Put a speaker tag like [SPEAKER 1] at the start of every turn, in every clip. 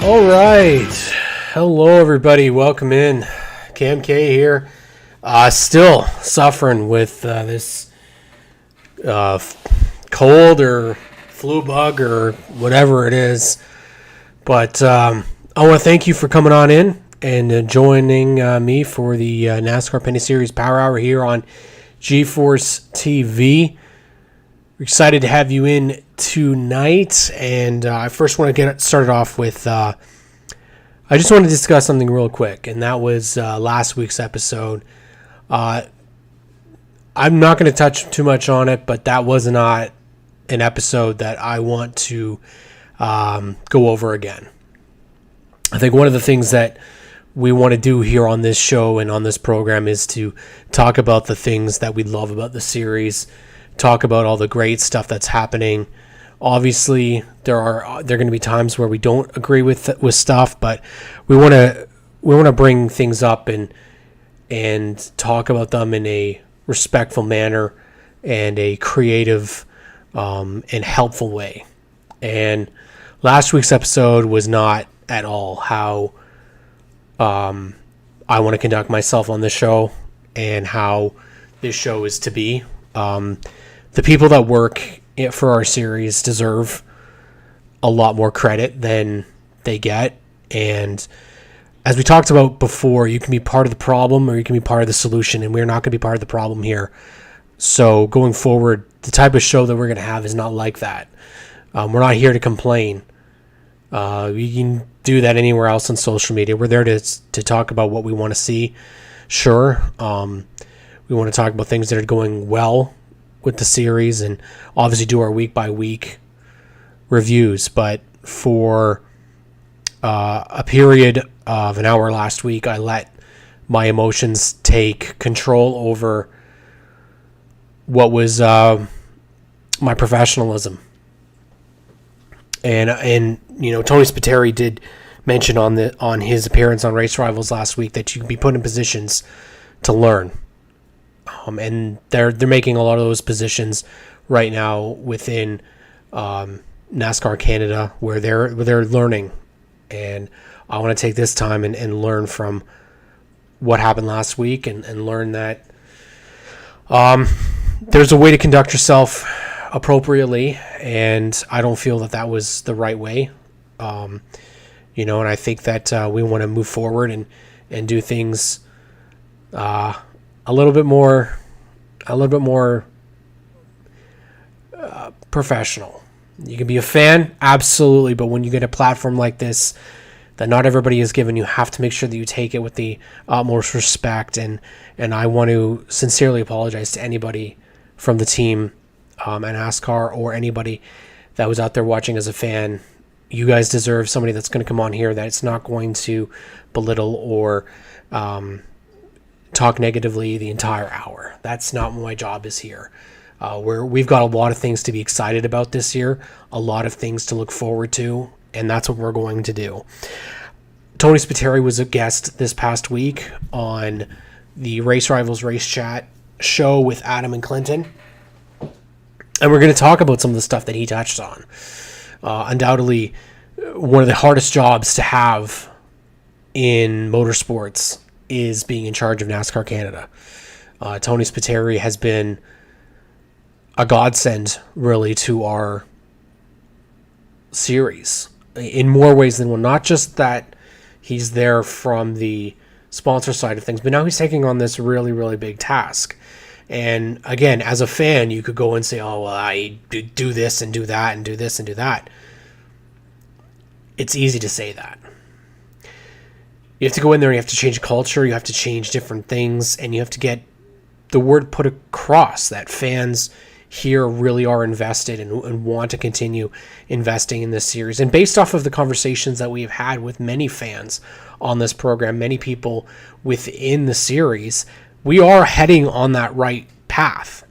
[SPEAKER 1] All right. Hello, everybody. Welcome in. Cam K here. Still suffering with this cold or flu bug or whatever it is. But I want to thank you for coming on in and joining me for the NASCAR Pinty Series Power Hour here on GeForce TV. We're excited to have you in tonight, and I first want to get started off with I just want to discuss something real quick, and that was last week's episode. I'm not going to touch too much on it, but that was not an episode that I want to go over again. I think one of the things that we want to do here on this show and on this program is to talk about the things that we love about the series, talk about all the great stuff that's happening. Obviously, there are going to be times where we don't agree with stuff, but we want to bring things up and talk about them in a respectful manner and a creative and helpful way. And last week's episode was not at all how I want to conduct myself on this show and how this show is to be. The people that work for our series deserve a lot more credit than they get. And as we talked about before, you can be part of the problem or you can be part of the solution, and we're not going to be part of the problem here. So going forward, the type of show that we're going to have is not like that. We're not here to complain. You can do that anywhere else on social media. We're there to talk about what we want to see. Sure. We want to talk about things that are going well with the series and obviously do our week by week reviews. But for a period of an hour last week, I let my emotions take control over what was my professionalism. And you know, Tony Spiteri did mention on his appearance on Race Rivals last week that you can be put in positions to learn. And they're making a lot of those positions right now within NASCAR Canada where they're learning. And I want to take this time and learn from what happened last week and learn that there's a way to conduct yourself appropriately, and I don't feel that was the right way. And I think that we want to move forward and do things a little bit more professional. You can be a fan, absolutely, but when you get a platform like this that not everybody is given, you have to make sure that you take it with the utmost respect. And I want to sincerely apologize to anybody from the team at NASCAR or anybody that was out there watching as a fan. You guys deserve somebody that's going to come on here that's not going to belittle or talk negatively the entire hour. That's not what my job is here. We've got a lot of things to be excited about this year, a lot of things to look forward to, and that's what we're going to do. Tony Spiteri was a guest this past week on the Race Rivals Race Chat show with Adam and Clinton, and we're going to talk about some of the stuff that he touched on. Undoubtedly, one of the hardest jobs to have in motorsports is being in charge of NASCAR Canada. Tony Spiteri has been a godsend, really, to our series in more ways than one. Not just that he's there from the sponsor side of things, but now he's taking on this really, really big task. And again, as a fan, you could go and say, oh, well, I do this and do that and do this and do that. It's easy to say that. You have to go in there and you have to change culture, you have to change different things, and you have to get the word put across that fans here really are invested and want to continue investing in this series. And based off of the conversations that we've had with many fans on this program, many people within the series, we are heading on that right path.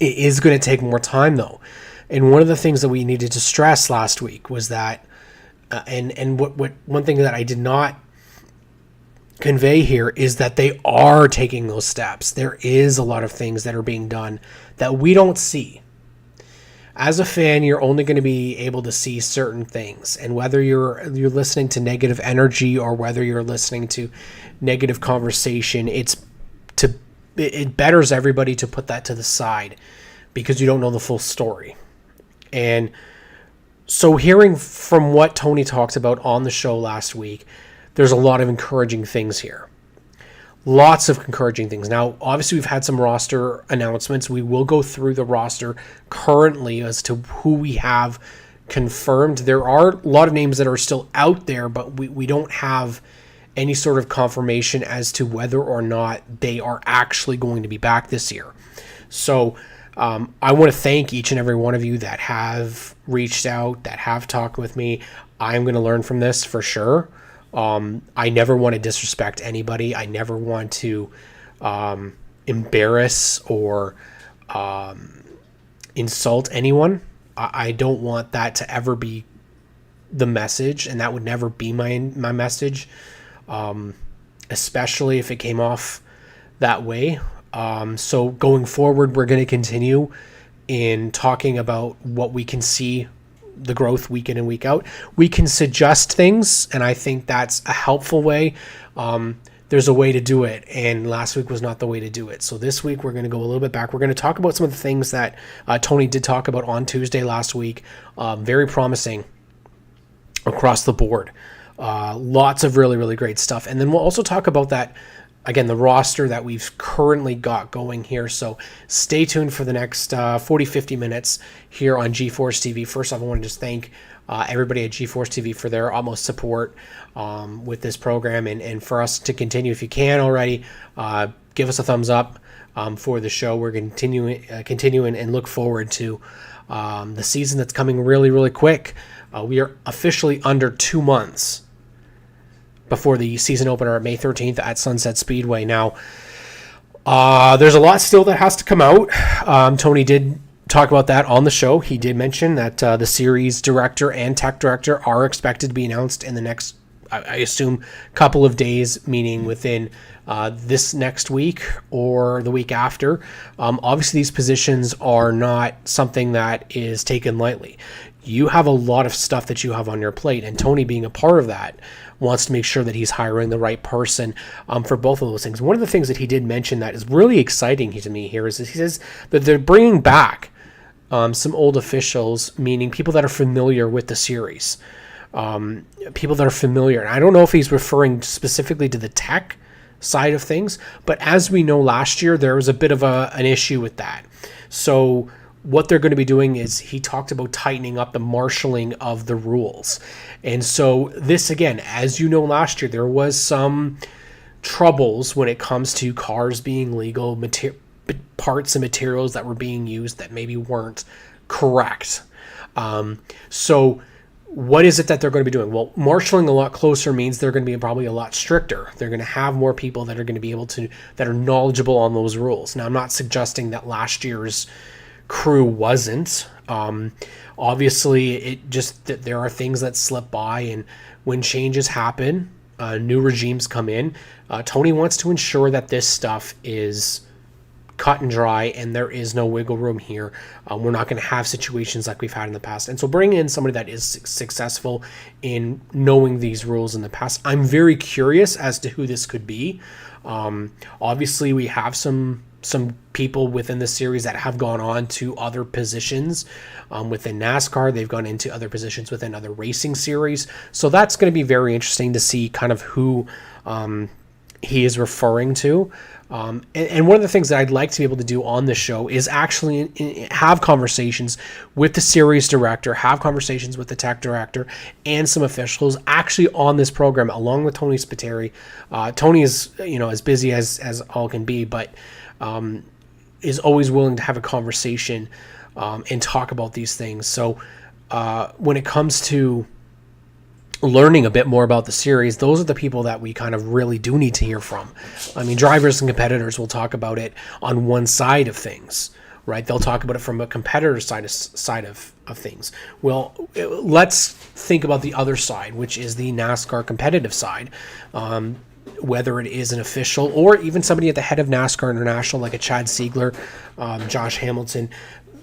[SPEAKER 1] It is going to take more time, though. And one of the things that we needed to stress last week was that and what one thing that I did not convey here is that they are taking those steps. There is a lot of things that are being done that we don't see. as a fan, you're only going to be able to see certain things, and whether you're listening to negative energy or whether you're listening to negative conversation, it betters everybody to put that to the side because you don't know the full story. And so hearing from what Tony talked about on the show last week, there's a lot of encouraging things here. Lots of encouraging things. Now, obviously, we've had some roster announcements. We will go through the roster currently as to who we have confirmed. There are a lot of names that are still out there, but we don't have any sort of confirmation as to whether or not they are actually going to be back this year. So I want to thank each and every one of you that have reached out, that have talked with me. I'm going to learn from this for sure. I never want to disrespect anybody. I never want to embarrass or insult anyone. I don't want that to ever be the message, and that would never be my message, especially if it came off that way. So going forward, we're going to continue in talking about what we can see the growth week in and week out. We can suggest things, and I think that's a helpful way. There's a way to do it, and last week was not the way to do it. So this week we're going to go a little bit back. We're going to talk about some of the things that Tony did talk about on Tuesday last week. Very promising across the board. Lots of really, really great stuff. And then we'll also talk about that, again, the roster that we've currently got going here. So stay tuned for the next 40, 50 minutes here on GeForce TV. First off, I want to just thank everybody at GeForce TV for their utmost support with this program, and for us to continue. If you can already, give us a thumbs up for the show. We're continuing and look forward to the season that's coming really, really quick. We are officially under 2 months before the season opener at May 13th at Sunset Speedway. Now, there's a lot still that has to come out. Tony did talk about that on the show. He did mention that the series director and tech director are expected to be announced in the next, I assume, couple of days, meaning within this next week or the week after. Obviously, these positions are not something that is taken lightly. You have a lot of stuff that you have on your plate, and Tony, being a part of that, wants to make sure that he's hiring the right person for both of those things. One of the things that he did mention that is really exciting to me here is that he says that they're bringing back some old officials, meaning people that are familiar with the series, people that are familiar. And I don't know if he's referring specifically to the tech side of things, but as we know, last year there was a bit of an issue with that. So what they're going to be doing is, he talked about tightening up the marshaling of the rules. And so this, again, as you know, last year there was some troubles when it comes to cars being legal, parts and materials that were being used that maybe weren't correct. So what is it that they're going to be doing? Well, marshaling a lot closer means they're going to be probably a lot stricter. They're going to have more people that are going to be able to, that are knowledgeable on those rules. Now, I'm not suggesting that last year's crew wasn't. Obviously, it just that there are things that slip by, and when changes happen, new regimes come in. Tony wants to ensure that this stuff is cut and dry, and there is no wiggle room here. We're not going to have situations like we've had in the past. And so bringing in somebody that is successful in knowing these rules in the past, I'm very curious as to who this could be. Obviously, we have some people within the series that have gone on to other positions within NASCAR. They've gone into other positions within other racing series. So that's going to be very interesting to see kind of who he is referring to. And one of the things that I'd like to be able to do on this show is actually have conversations with the series director, have conversations with the tech director, and some officials actually on this program, along with Tony Spiteri. Tony is, as busy as all can be, but is always willing to have a conversation and talk about these things. So when it comes to learning a bit more about the series, those are the people that we kind of really do need to hear from. I mean, drivers and competitors will talk about it on one side of things, right? They'll talk about it from a competitor's side of things. Well, let's think about the other side, which is the NASCAR competitive side. Whether it is an official or even somebody at the head of NASCAR International, like a Chad Siegler, Josh Hamilton,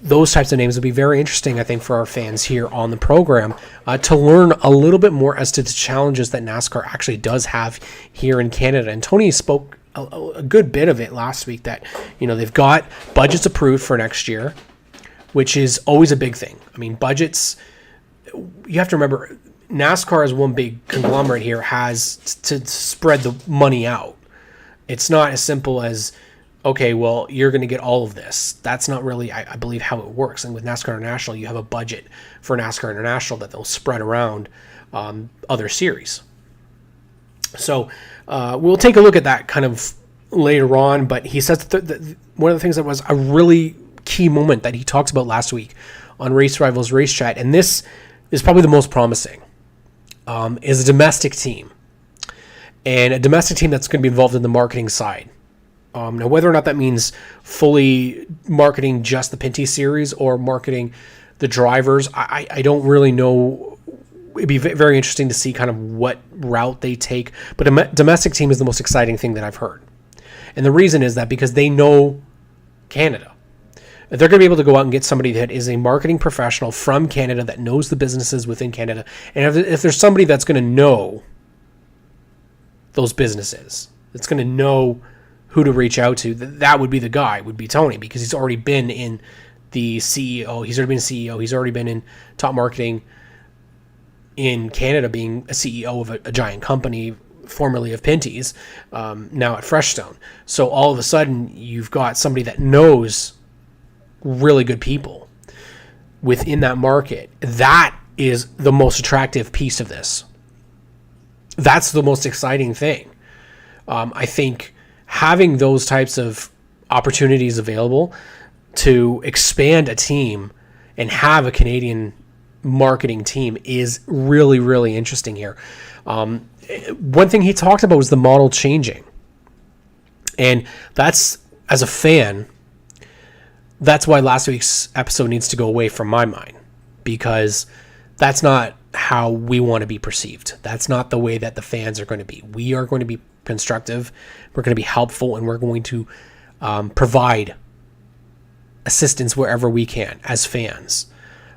[SPEAKER 1] those types of names will be very interesting, I think, for our fans here on the program to learn a little bit more as to the challenges that NASCAR actually does have here in Canada. And Tony spoke a good bit of it last week that, they've got budgets approved for next year, which is always a big thing. I mean, budgets, you have to remember, NASCAR as one big conglomerate here has to spread the money out. It's not as simple as, okay, well, you're going to get all of this. That's not really, I believe, how it works. And with NASCAR International, you have a budget for NASCAR International that they'll spread around other series. So we'll take a look at that kind of later on. But he says that one of the things that was a really key moment that he talked about last week on Race Rivals Race Chat, and this is probably the most promising, is a domestic team. And a domestic team that's going to be involved in the marketing side. Now, whether or not that means fully marketing just the Pinty series or marketing the drivers, I don't really know. It'd be very interesting to see kind of what route they take. But a domestic team is the most exciting thing that I've heard. And the reason is that because they know Canada. They're going to be able to go out and get somebody that is a marketing professional from Canada that knows the businesses within Canada. And if there's somebody that's going to know those businesses, that's going to know who to reach out to, that would be the guy, would be Tony, because he's already been in the CEO. He's already been CEO. He's already been in top marketing in Canada, being a CEO of a giant company, formerly of Pinty's, now at Freshstone. So all of a sudden, you've got somebody that knows really good people within that market. That is the most attractive piece of this. That's the most exciting thing. I think having those types of opportunities available to expand a team and have a Canadian marketing team is really, really interesting here. One thing he talked about was the model changing. And that's, as a fan, that's why last week's episode needs to go away from my mind, because that's not how we want to be perceived. That's not the way that the fans are going to be. We are going to be constructive, we're going to be helpful, and we're going to provide assistance wherever we can as fans.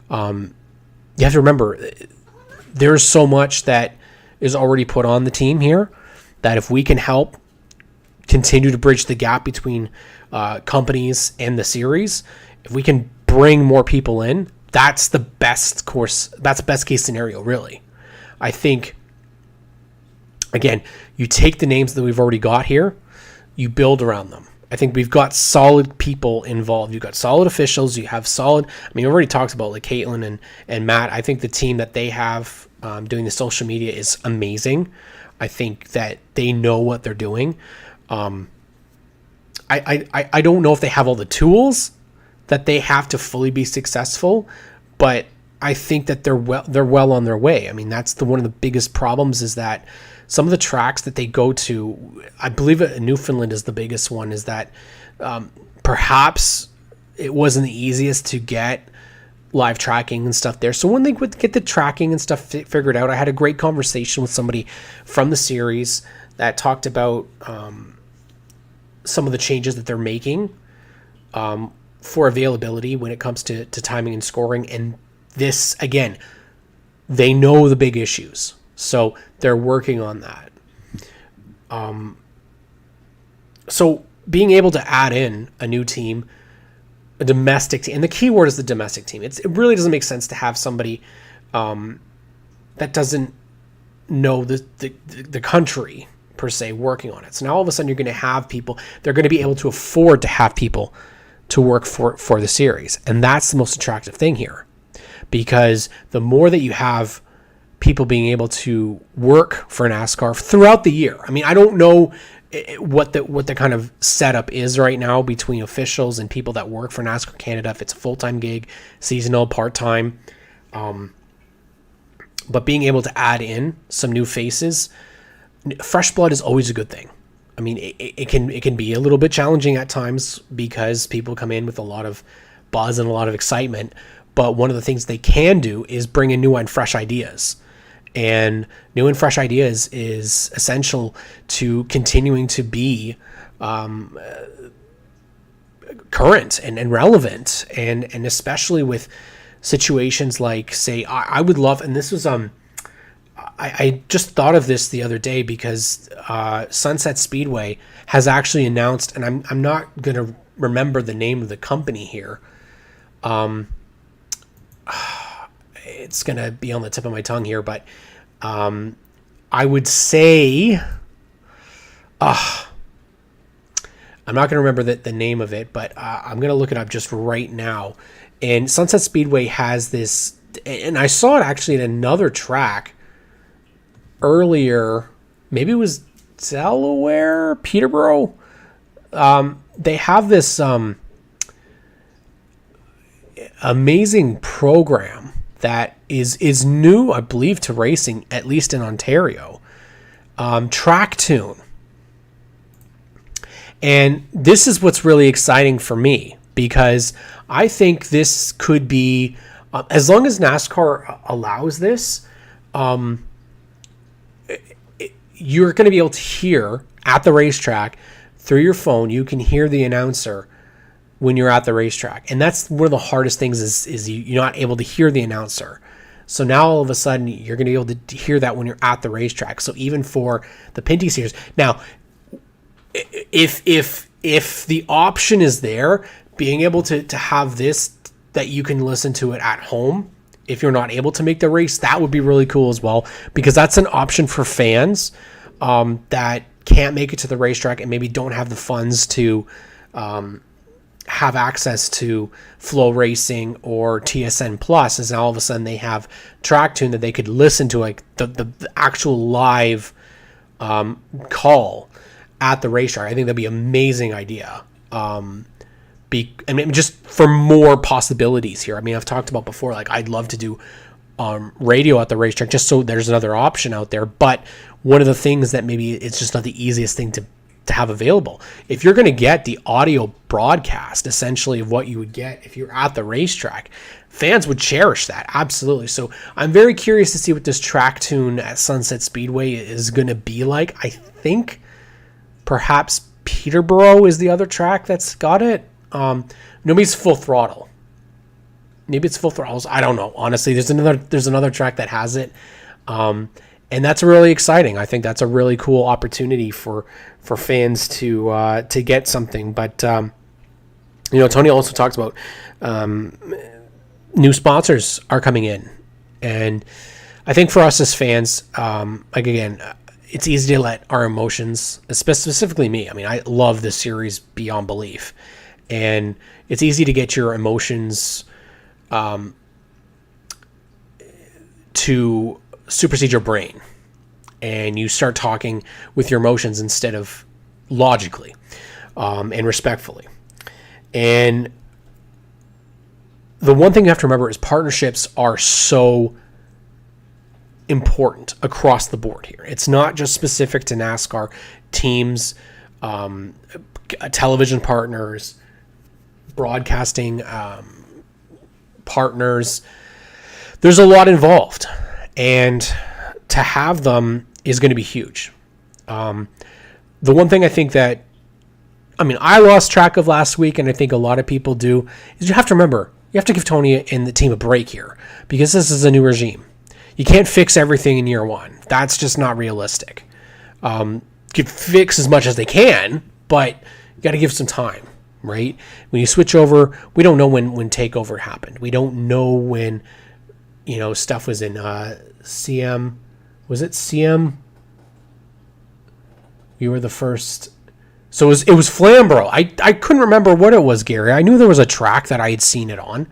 [SPEAKER 1] You have to remember, there's so much that is already put on the team here that if we can help continue to bridge the gap between companies and the series, if we can bring more people in, that's the best course. That's the best case scenario, really. I think, again, you take the names that we've already got here, you build around them. I think we've got solid people involved. You've got solid officials. You have solid. I mean, we already talked about like Caitlin and Matt. I think the team that they have doing the social media is amazing. I think that they know what they're doing. I don't know if they have all the tools that they have to fully be successful, but I think that they're well on their way. I mean, that's one of the biggest problems is that some of the tracks that they go to, I believe Newfoundland is the biggest one, is that perhaps it wasn't the easiest to get live tracking and stuff there. So when they would get the tracking and stuff figured out, I had a great conversation with somebody from the series that talked about some of the changes that they're making for availability when it comes to timing and scoring. And this, again, they know the big issues. So they're working on that. So being able to add in a new team, a domestic team, and the key word is the domestic team. It really doesn't make sense to have somebody that doesn't know the country per se working on it. So now all of a sudden you're going to have people, they're going to be able to afford to have people to work for the series. And that's the most attractive thing here, because the more that you have people being able to work for NASCAR throughout the year. I mean, I don't know what the kind of setup is right now between officials and people that work for NASCAR Canada, if it's a full-time gig, seasonal, part-time. But being able to add in some new faces, fresh blood is always a good thing. I mean, it can be a little bit challenging at times because people come in with a lot of buzz and a lot of excitement. But one of the things they can do is bring in new and fresh ideas. And new and fresh ideas is essential to continuing to be current and relevant, and especially with situations like, say, I would love, and this was I just thought of this the other day because Sunset Speedway has actually announced, and I'm not going to remember the name of the company here. It's going to be on the tip of my tongue here, but I would say, I'm not going to remember the name of it, but I'm going to look it up just right now. And Sunset Speedway has this, and I saw it actually at another track earlier. Maybe it was Delaware, Peterborough. They have this amazing program that is new, I believe, to racing, at least in Ontario. Track Tune. And this is what's really exciting for me, because I think this could be, as long as NASCAR allows this, you're going to be able to hear at the racetrack through your phone. You can hear the announcer when you're at the racetrack. And that's one of the hardest things is you're not able to hear the announcer. So now all of a sudden you're going to be able to hear that when you're at the racetrack. So even for the Pinty series. Now, if the option is there, being able to have this, that you can listen to it at home, if you're not able to make the race, that would be really cool as well, because that's an option for fans that can't make it to the racetrack and maybe don't have the funds to have access to Flow Racing or TSN Plus. Is now all of a sudden they have Track Tune that they could listen to, like the actual live call at the racetrack. I think that'd be an amazing idea. Just for more possibilities here. I mean, I've talked about before, like I'd love to do radio at the racetrack, just so there's another option out there. But one of the things that maybe it's just not the easiest thing to have available. If you're going to get the audio broadcast, essentially, of what you would get if you're at the racetrack, fans would cherish that. Absolutely. So I'm very curious to see what this Track Tune at Sunset Speedway is going to be like. I think perhaps Peterborough is the other track that's got it. Nobody's Full Throttle. Maybe it's Full Throttle. I don't know. Honestly, there's another track that has it. And that's really exciting. I think that's a really cool opportunity for fans to get something. But Tony also talks about new sponsors are coming in, and I think for us as fans, it's easy to let our emotions, specifically me. I mean, I love this series beyond belief, and it's easy to get your emotions to supersede your brain, and you start talking with your emotions instead of logically and respectfully. And the one thing you have to remember is partnerships are so important across the board here. It's not just specific to NASCAR. Teams, television partners, broadcasting partners, there's a lot involved, and to have them is going to be huge. The one thing I think that, I lost track of last week, and I think a lot of people do, is you have to remember, you have to give Tony and the team a break here, because this is a new regime. You can't fix everything in year one. That's just not realistic. You can fix as much as they can, but you got to give some time, right? When you switch over, we don't know when takeover happened. We don't know when, stuff was in CM. Was it CM? We were the first. So it was Flamborough. I couldn't remember what it was, Gary. I knew there was a track that I had seen it on.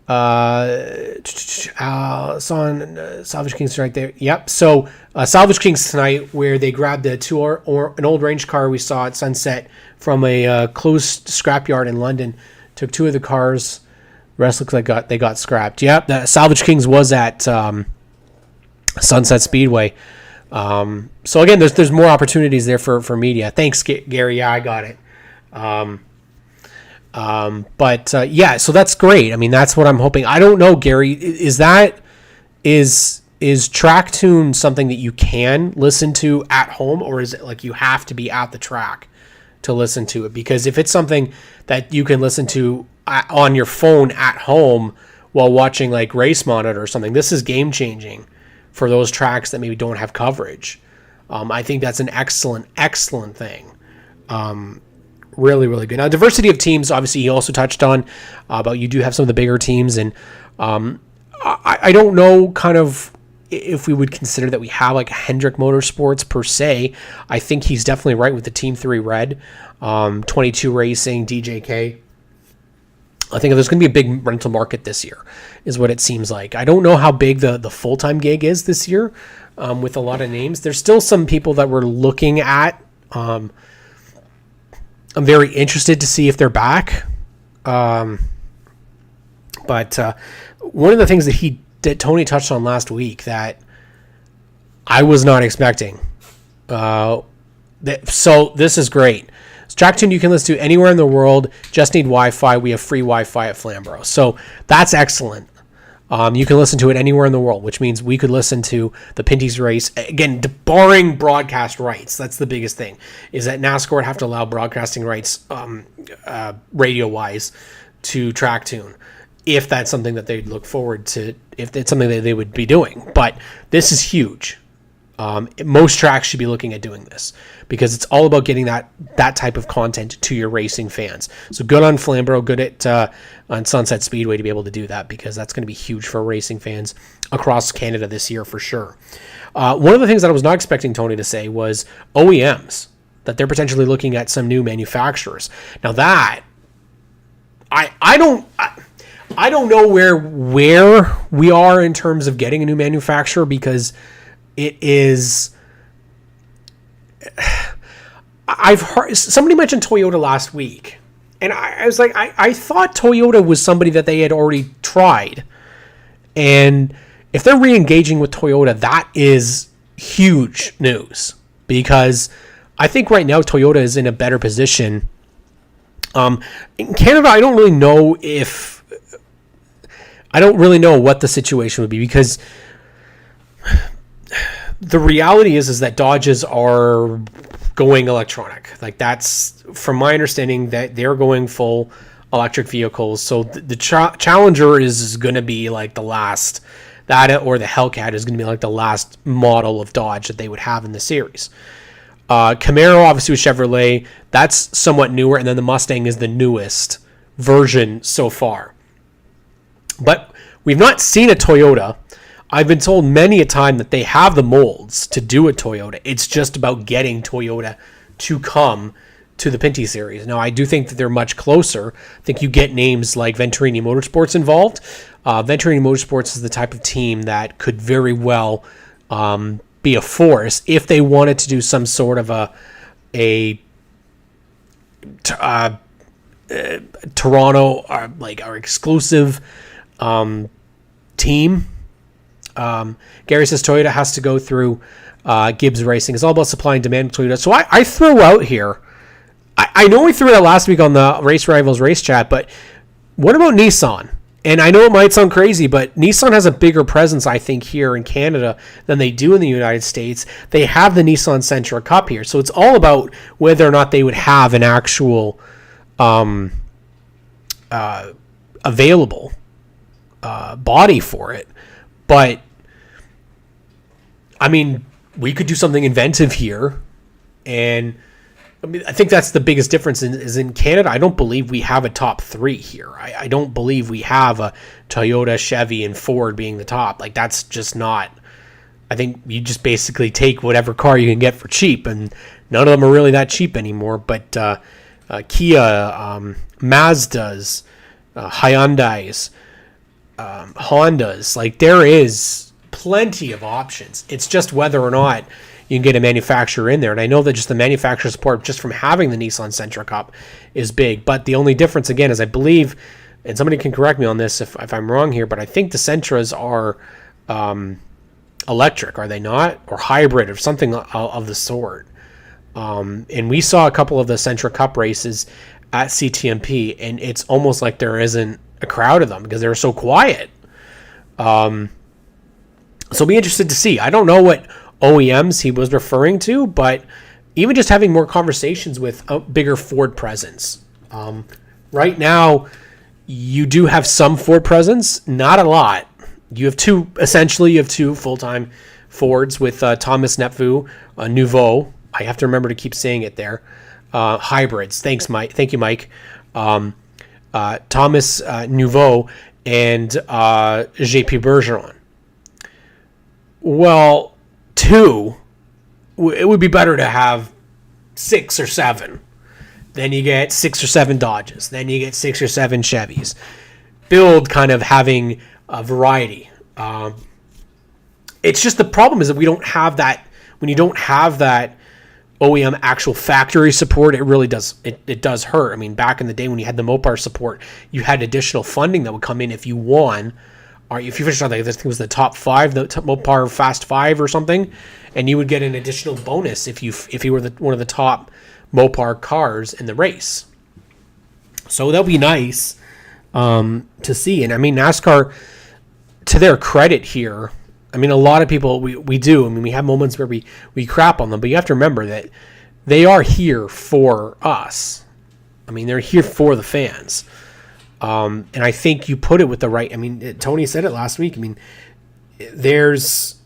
[SPEAKER 1] It's on Salvage Kings right there. Yep. So Salvage Kings tonight, where they grabbed an old range car we saw at Sunset from a closed scrapyard in London. Took two of the cars. The rest looks like they got scrapped. Yep. The Salvage Kings was at Sunset Speedway. So again, there's more opportunities there for media. Thanks, Gary. Yeah, I got it. So that's great. That's what I'm hoping. I don't know, Gary, is Track Tune something that you can listen to at home, or is it like you have to be at the track to listen to it, because if it's something that you can listen to on your phone at home while watching like Race Monitor or something, this is game changing for those tracks that maybe don't have coverage. I think that's an excellent thing. Really, really good. Now, diversity of teams, obviously, he also touched on about you do have some of the bigger teams, and I don't know kind of if we would consider that we have like Hendrick Motorsports per se. I think he's definitely right with the Team 3 Red, 22 Racing, DJK. I think there's going to be a big rental market this year, is what it seems like. I don't know how big the full-time gig is this year with a lot of names. There's still some people that we're looking at. I'm very interested to see if they're back. But one of the things that Tony touched on last week that I was not expecting. So this is great. TrackTune you can listen to anywhere in the world. Just need Wi-Fi. We have free Wi-Fi at Flamborough. So that's excellent. You can listen to it anywhere in the world, which means we could listen to the Pinty's race. Again, barring broadcast rights. That's the biggest thing, is that NASCAR would have to allow broadcasting rights radio-wise to TrackTune, if that's something that they'd look forward to, if it's something that they would be doing. But this is huge. Most tracks should be looking at doing this, because it's all about getting that type of content to your racing fans. So good on Flamborough, good at on Sunset Speedway to be able to do that, because that's going to be huge for racing fans across Canada this year for sure. One of the things that I was not expecting Tony to say was OEMs, that they're potentially looking at some new manufacturers. Now that I don't know where we are in terms of getting a new manufacturer, because it is. I've heard somebody mentioned Toyota last week, and I was like, I thought Toyota was somebody that they had already tried, and if they're re-engaging with Toyota, that is huge news, because I think right now Toyota is in a better position. In Canada, I don't really know what the situation would be, because the reality is that Dodges are going electronic. Like, that's, from my understanding, that they're going full electric vehicles. So the Challenger is going to be like the last, that or the Hellcat is going to be like the last model of Dodge that they would have in the series. Camaro, obviously with Chevrolet, that's somewhat newer, and then the Mustang is the newest version so far. But we've not seen a Toyota. I've been told many a time that they have the molds to do a Toyota. It's just about getting Toyota to come to the Pinty series. Now, I do think that they're much closer. I think you get names like Venturini Motorsports involved. Venturini Motorsports is the type of team that could very well be a force if they wanted to do some sort of a Toronto our exclusive team. Gary says Toyota has to go through Gibbs Racing. It's all about supply and demand with Toyota. So I throw out here, I know we threw it out last week on the Race Rivals Race Chat, but what about Nissan? And I know it might sound crazy, but Nissan has a bigger presence, I think, here in Canada than they do in the United States. They have the Nissan Sentra Cup here. So it's all about whether or not they would have an actual available body for it. But, I mean, we could do something inventive here. And I mean, I think that's the biggest difference is in Canada. I don't believe we have a top three here. I don't believe we have a Toyota, Chevy, and Ford being the top. Like, that's just not. I think you just basically take whatever car you can get for cheap, and none of them are really that cheap anymore. But Kia, Mazdas, Hyundais, Hondas, like, there is plenty of options. It's just whether or not you can get a manufacturer in there. And I know that just the manufacturer support just from having the Nissan Sentra Cup is big. But the only difference, again, is I believe, and somebody can correct me on this if I'm wrong here, but I think the Sentras are electric, are they not? Or hybrid or something of the sort. And we saw a couple of the Sentra Cup races at CTMP, and it's almost like there isn't a crowd of them because they're so quiet. So I'll be interested to see. I don't know what OEMs he was referring to, but even just having more conversations with a bigger Ford presence. Right now, you do have some Ford presence, not a lot. You have two full-time Fords with Thomas Nouveau. I have to remember to keep saying it there. Hybrids. Thanks, Mike. Thank you, Mike. Thomas Nouveau and JP Bergeron. Well, two, it would be better to have 6 or 7. Then you get 6 or 7 Dodges. Then you get 6 or 7 Chevys. Build kind of having a variety. It's just the problem is that we don't have that. When you don't have that OEM actual factory support, it really does. It does hurt. I mean, back in the day when you had the Mopar support, you had additional funding that would come in if you won. Or if you finished on, like, this thing was the top 5, the Mopar Fast 5 or something, and you would get an additional bonus if you were one of the top Mopar cars in the race. So that would be nice to see. And I mean, NASCAR, to their credit here, I mean, a lot of people, we do. I mean, we have moments where we crap on them, but you have to remember that they are here for us. I mean, they're here for the fans. And I think you put it with the right. I mean, Tony said it last week. I mean, there's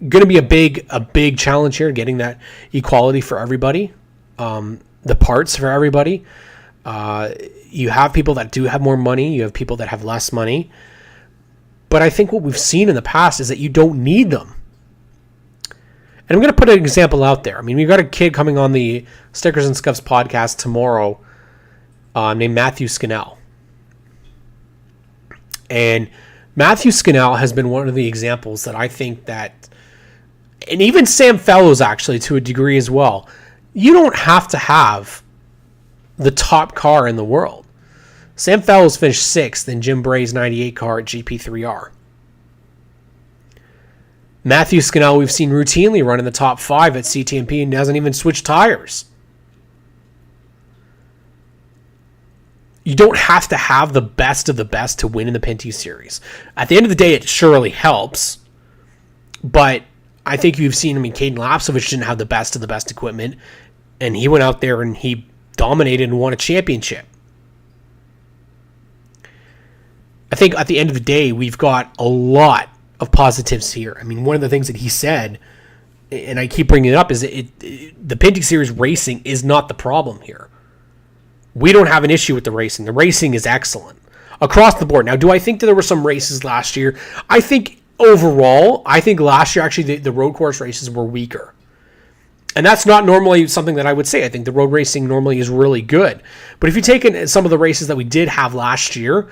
[SPEAKER 1] going to be a big challenge here, getting that equality for everybody, the parts for everybody. You have people that do have more money. You have people that have less money. But I think what we've seen in the past is that you don't need them. And I'm going to put an example out there. I mean, we've got a kid coming on the Stickers and Scuffs podcast tomorrow named Matthew Scannell. And Matthew Scannell has been one of the examples that I think that, and even Sam Fellows actually to a degree as well, you don't have to have the top car in the world. Sam Fellows finished 6th in Jim Bray's 98 car at GP3R. Matthew Scannell we've seen routinely run in the top 5 at CTMP and hasn't even switched tires. You don't have to have the best of the best to win in the Pinty series. At the end of the day, it surely helps. But I think you've seen, I mean, Caden Lapsovich didn't have the best of the best equipment. And he went out there and he dominated and won a championship. I think at the end of the day, we've got a lot of positives here. I mean, one of the things that he said, and I keep bringing it up, is the Pinty series racing is not the problem here. We don't have an issue with the racing. The racing is excellent across the board. Now, do I think that there were some races last year? I think overall, last year actually the road course races were weaker. And that's not normally something that I would say. I think the road racing normally is really good. But if you take in some of the races that we did have last year,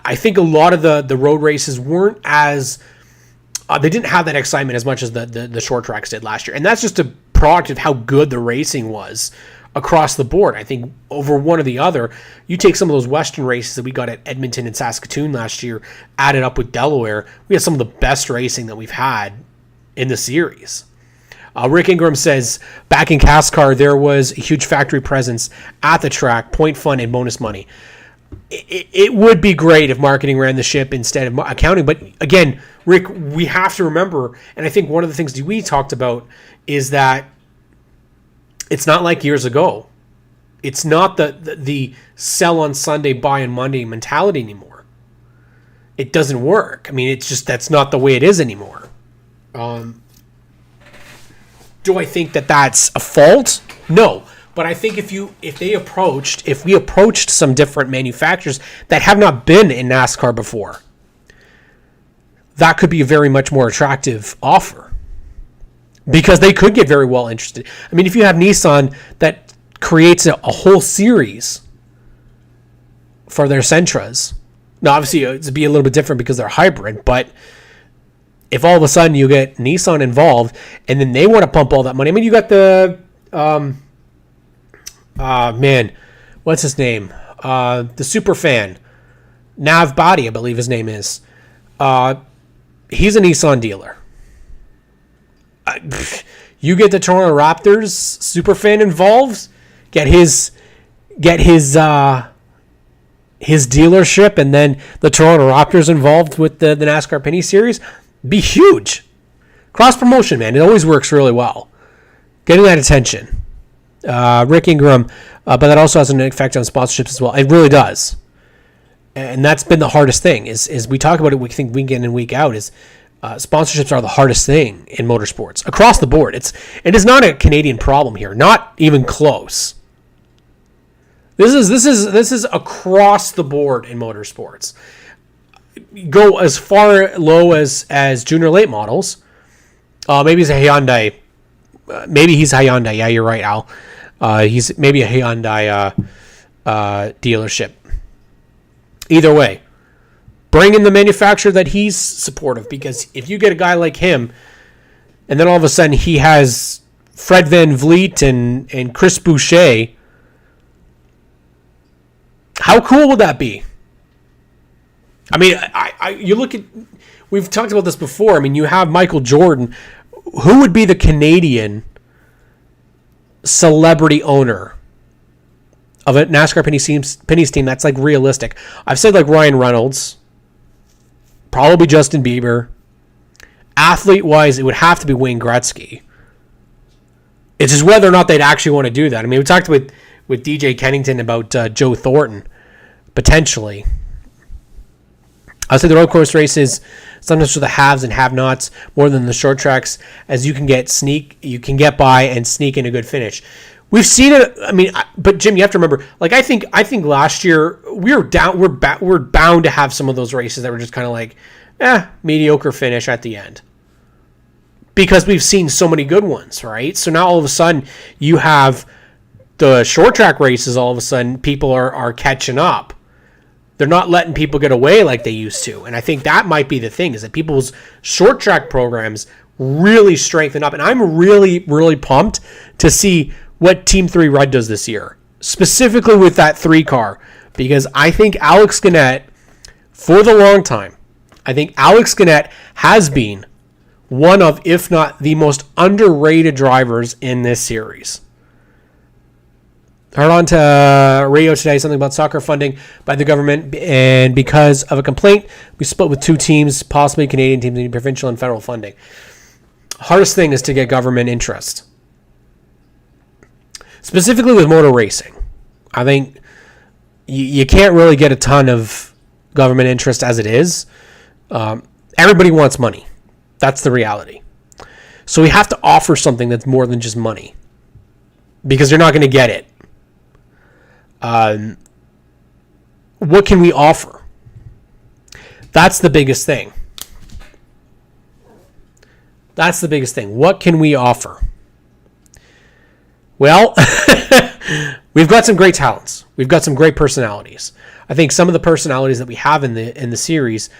[SPEAKER 1] I think a lot of the road races weren't as... they didn't have that excitement as much as the short tracks did last year. And that's just a product of how good the racing was across the board. I think over one or the other, you take some of those Western races that we got at Edmonton and Saskatoon last year, added up with Delaware, we had some of the best racing that we've had in the series. Rick Ingram says, back in CASCAR, there was a huge factory presence at the track, point fund and bonus money. It would be great if marketing ran the ship instead of accounting. But again, Rick, we have to remember, and I think one of the things that we talked about is that it's not like years ago. It's not the sell on Sunday, buy on Monday mentality anymore. It doesn't work. I mean, it's just that's not the way it is anymore. Do I think that that's a fault? No. But I think if we approached some different manufacturers that have not been in NASCAR before, that could be a very much more attractive offer. Because they could get very well interested. I mean, if you have Nissan that creates a whole series for their Sentras, now obviously it'd be a little bit different because they're hybrid, but if all of a sudden you get Nissan involved and then they want to pump all that money, I mean, you got the, what's his name? The super fan, Nav Body, I believe his name is. He's a Nissan dealer. You get the Toronto Raptors super fan involved, get his dealership, and then the Toronto Raptors involved with the NASCAR Pinty Series, be huge. Cross promotion, man, it always works really well. Getting that attention. Rick Ingram, but that also has an effect on sponsorships as well. It really does. And that's been the hardest thing is we talk about it, we think week in and week out, is sponsorships are the hardest thing in motorsports across the board. It is not a Canadian problem here, not even close. This is across the board in motorsports. Go as far low as junior late models. Maybe it's a Hyundai. Maybe he's a Hyundai. Yeah, you're right, Al. He's maybe a Hyundai dealership. Either way, bring in the manufacturer that he's supportive, because if you get a guy like him, and then all of a sudden he has Fred Van Vliet and Chris Boucher, how cool would that be? I mean, you look at, we've talked about this before. I mean, you have Michael Jordan. Who would be the Canadian celebrity owner of a NASCAR Pinty's team that's like realistic? I've said like Ryan Reynolds, probably Justin Bieber. Athlete-wise, it would have to be Wayne Gretzky. It's just whether or not they'd actually want to do that. I mean, we talked with DJ Kennington about Joe Thornton, potentially. I'll say the road course races sometimes for the haves and have-nots more than the short tracks, as you can get by and sneak in a good finish. We've seen it. I mean, but Jim, you have to remember. Like, I think last year we're bound to have some of those races that were just kind of like, mediocre finish at the end, because we've seen so many good ones, right? So now all of a sudden you have the short track races. All of a sudden people are catching up. They're not letting people get away like they used to. And I think that might be the thing, is that people's short track programs really strengthen up. And I'm really, really pumped to see what Team 3 Red does this year, specifically with that 3 car, because I think Alex Gannett, for the long time, I think Alex Gannett has been one of, if not the most underrated drivers in this series. Heard on to radio today something about soccer funding by the government, and because of a complaint, we split with 2 teams, possibly Canadian teams, needing provincial and federal funding. Hardest thing is to get government interest, specifically with motor racing. I think you can't really get a ton of government interest as it is. Everybody wants money. That's the reality. So we have to offer something that's more than just money, because you're not going to get it. What can we offer? That's the biggest thing. What can we offer? Well, we've got some great talents. We've got some great personalities. I think some of the personalities that we have in the series,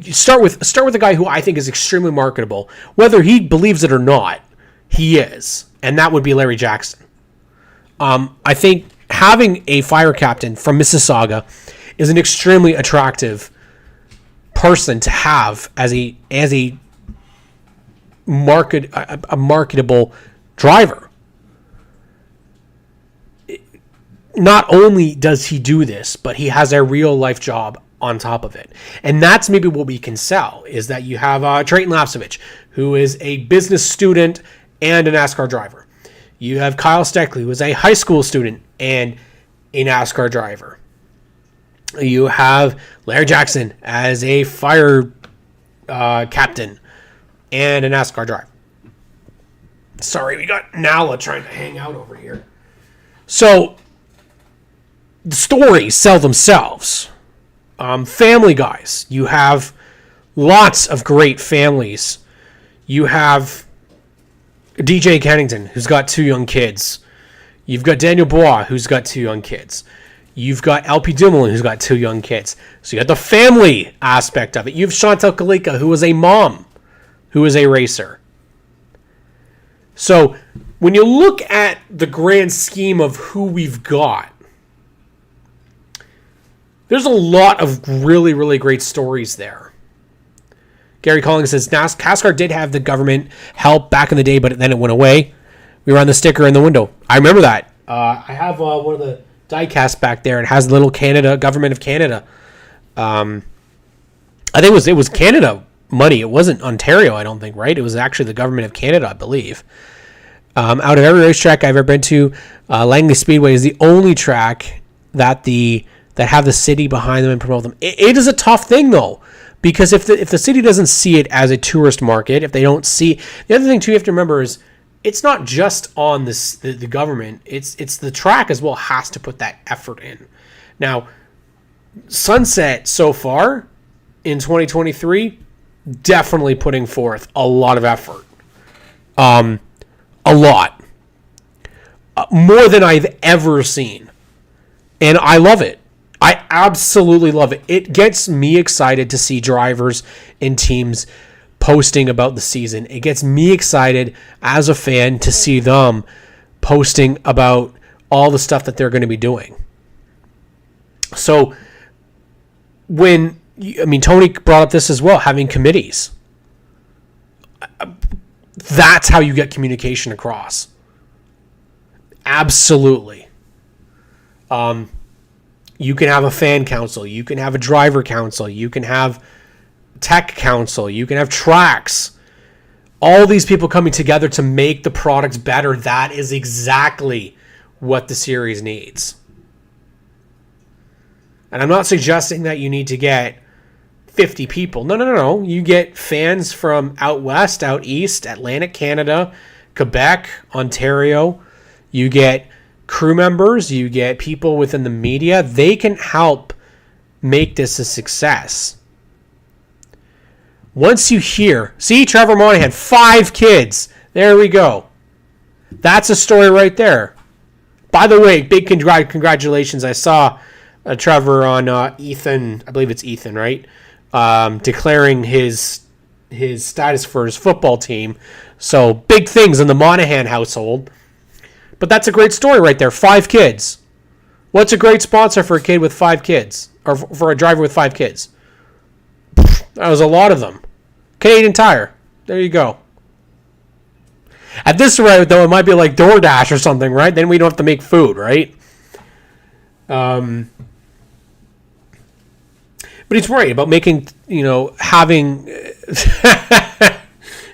[SPEAKER 1] you start with a guy who I think is extremely marketable. Whether he believes it or not, he is, and that would be Larry Jackson. I think having a fire captain from Mississauga is an extremely attractive person to have as a marketable driver. Not only does he do this, but he has a real life job on top of it. And that's maybe what we can sell, is that you have Trayton Lapsevich, who is a business student and a NASCAR driver. You have Kyle Steckley, who is a high school student and a NASCAR driver. You have Larry Jackson as a fire captain and a NASCAR driver. Sorry, we got Nala trying to hang out over here. So the stories sell themselves. Family guys. You have lots of great families. You have DJ Kennington, who's got 2 young kids. You've got Daniel Bois, who's got 2 young kids. You've got LP Dumoulin, who's got 2 young kids. So you got the family aspect of it. You have Chantal Kalika, who is a mom, who is a racer. So when you look at the grand scheme of who we've got, there's a lot of really, really great stories there. Gary Collins says, NASCAR did have the government help back in the day, but then it went away. We were on the sticker in the window. I remember that. I have one of the die-casts back there. It has the little Canada, Government of Canada. I think it was Canada money. It wasn't Ontario, I don't think, right? It was actually the Government of Canada, I believe. Out of every racetrack I've ever been to, Langley Speedway is the only track that have the city behind them and promote them. It is a tough thing though, because if the city doesn't see it as a tourist market, if they don't see, the other thing too you have to remember is it's not just on the government. It's the track as well has to put that effort in. Now, Sunset so far in 2023 definitely putting forth a lot of effort. A lot. More than I've ever seen. And I love it. I absolutely love it. It gets me excited to see drivers and teams posting about the season. It gets me excited as a fan to see them posting about all the stuff that they're going to be doing. So Tony brought up this as well, having committees. That's how you get communication across. Absolutely. You can have a fan council. You can have a driver council. You can have tech council. You can have tracks. All these people coming together to make the products better. That is exactly what the series needs. And I'm not suggesting that you need to get 50 people. No. You get fans from out west, out east, Atlantic Canada, Quebec, Ontario. You get crew members. You get people within the media. They can help make this a success. Once you hear, see, Trevor Monahan, 5 kids. There we go. That's a story right there. By the way, big congratulations. I saw Trevor on Ethan, I believe it's Ethan, right? Declaring his status for his football team. So big things in the Monahan household. But that's a great story right there. 5 kids. What's a great sponsor for a kid with 5 kids? Or for a driver with 5 kids? That was a lot of them. Canadian Tire. There you go. At this rate, though, it might be like DoorDash or something, right? Then we don't have to make food, right? But he's worried about making, having,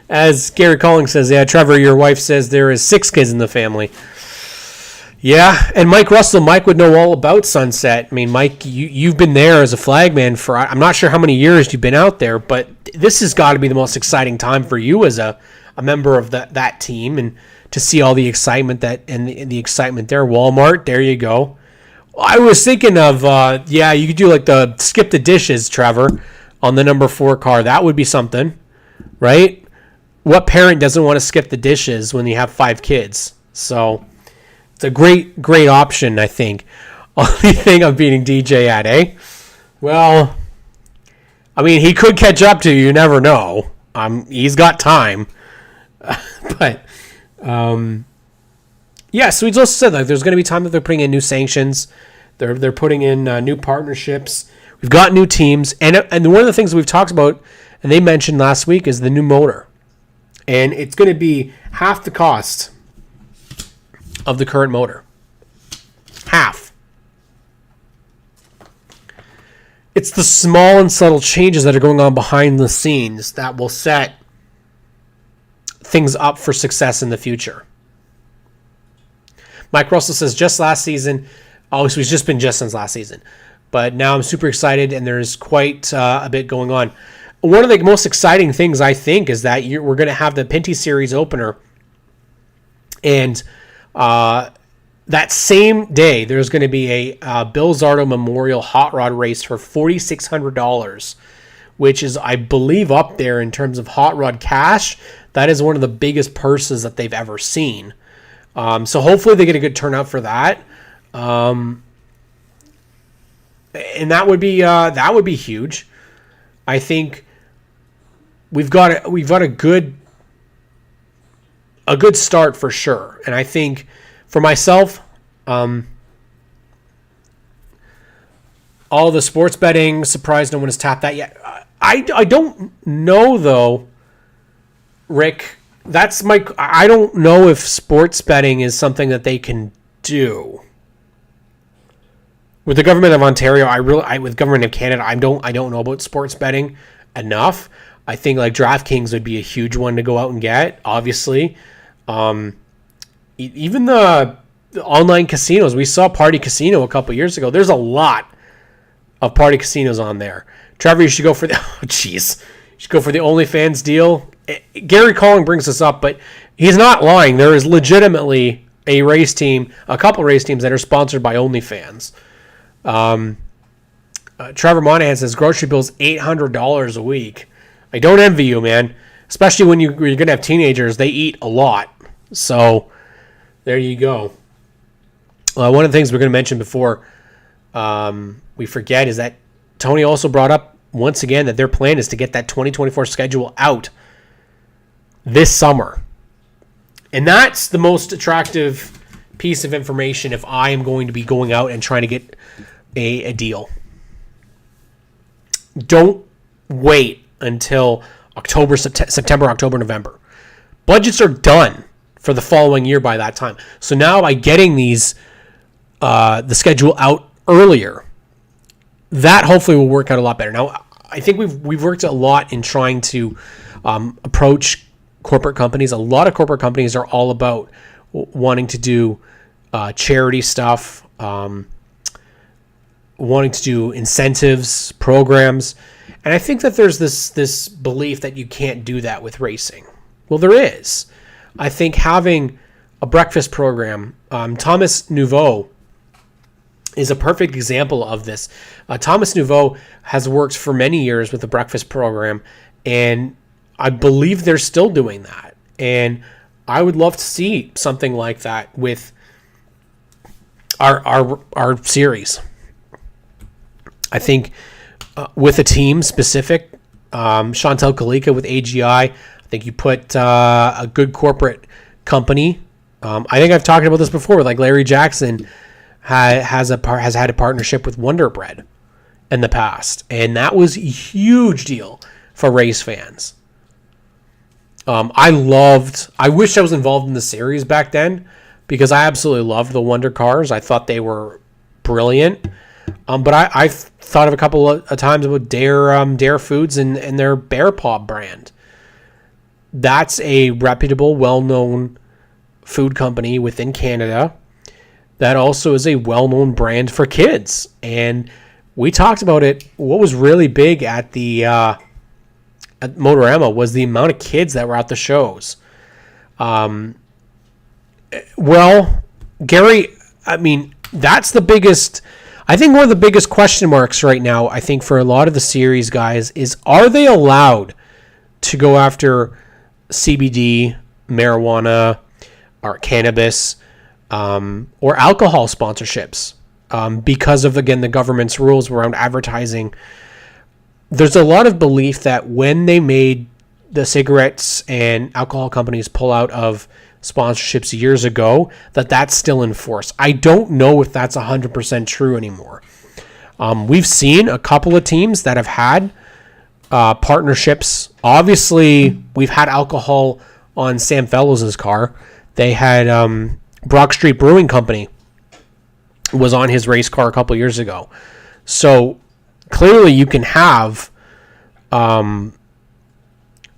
[SPEAKER 1] as Gary Collins says, yeah, Trevor, your wife says there is 6 kids in the family. Yeah, and Mike would know all about Sunset. I mean, Mike, you've been there as a flagman for, I'm not sure how many years you've been out there, but this has got to be the most exciting time for you as a member of that team, and to see all the excitement and the excitement there. Walmart, there you go. I was thinking of, you could do like the skip the dishes, Trevor, on the number 4 car. That would be something, right? What parent doesn't want to skip the dishes when you have 5 kids? So it's a great, great option, I think. Only thing I'm beating DJ at, eh? Well, I mean, he could catch up to you. You never know. He's got time. But, yeah, so he's also said like there's going to be time that they're putting in new sanctions. They're putting in new partnerships. We've got new teams. And one of the things we've talked about, and they mentioned last week, is the new motor. And it's going to be half the cost of the current motor. Half. It's the small and subtle changes that are going on behind the scenes that will set things up for success in the future. Mike Russell says just last season. Oh, so it's just been just since last season. But now I'm super excited, and there's quite a bit going on. One of the most exciting things, I think, is that we're going to have the Pinty Series opener. And that same day, there's going to be a Bill Zardo Memorial Hot Rod race for $4,600, which is, I believe, up there in terms of hot rod cash. That is one of the biggest purses that they've ever seen. So hopefully they get a good turnout for that. And that would be huge. I think we've got a good start for sure. And I think for myself, all the sports betting, surprised no one has tapped that yet. I don't know though, Rick. I don't know if sports betting is something that they can do. With the government of Ontario, with government of Canada, I don't know about sports betting enough. I think like DraftKings would be a huge one to go out and get, obviously. even the online casinos. We saw Party Casino a couple years ago. There's a lot of Party Casinos on there. Trevor, you should go for the you should go for the OnlyFans deal. Gary Calling brings this up, but he's not lying. There is legitimately a couple race teams that are sponsored by OnlyFans. Trevor Monahan says grocery bills $800 a week. I don't envy you, man. Especially when you're going to have teenagers. They eat a lot. So there you go. One of the things we're going to mention before we forget is that Tony also brought up once again that their plan is to get that 2024 schedule out this summer. And that's the most attractive piece of information if I am going to be going out and trying to get a deal. Don't wait until September, October, November. Budgets are done for the following year by that time. So now by getting these the schedule out earlier, that hopefully will work out a lot better. Now, I think we've worked a lot in trying to approach corporate companies. A lot of corporate companies are all about wanting to do charity stuff, wanting to do incentives, programs. And I think that there's this belief that you can't do that with racing. Well, there is. I think having a breakfast program, Thomas Nouveau is a perfect example of this. Thomas Nouveau has worked for many years with the breakfast program, and I believe they're still doing that. And I would love to see something like that with our series. I think with a team specific, Chantel Kalika with AGI, I think you put a good corporate company. I think I've talked about this before. Like Larry Jackson has had a partnership with Wonder Bread in the past, and that was a huge deal for race fans. I wish I was involved in the series back then because I absolutely loved the Wonder cars. I thought they were brilliant. But I've thought of a couple of times about Dare Foods and their Bear Paw brand. That's a reputable, well-known food company within Canada that also is a well-known brand for kids. And we talked about it. What was really big at the at Motorama was the amount of kids that were at the shows. Well, Gary, I mean, that's the biggest... I think one of the biggest question marks right now, I think for a lot of the series guys, is are they allowed to go after CBD, marijuana, or cannabis, or alcohol sponsorships because of, again, the government's rules around advertising. There's a lot of belief that when they made the cigarettes and alcohol companies pull out of sponsorships years ago, that's still in force. I don't know if that's 100% true anymore. We've seen a couple of teams that have had partnerships. Obviously, we've had alcohol on Sam Fellows' car. They had Brock Street Brewing Company was on his race car a couple of years ago. So clearly you can have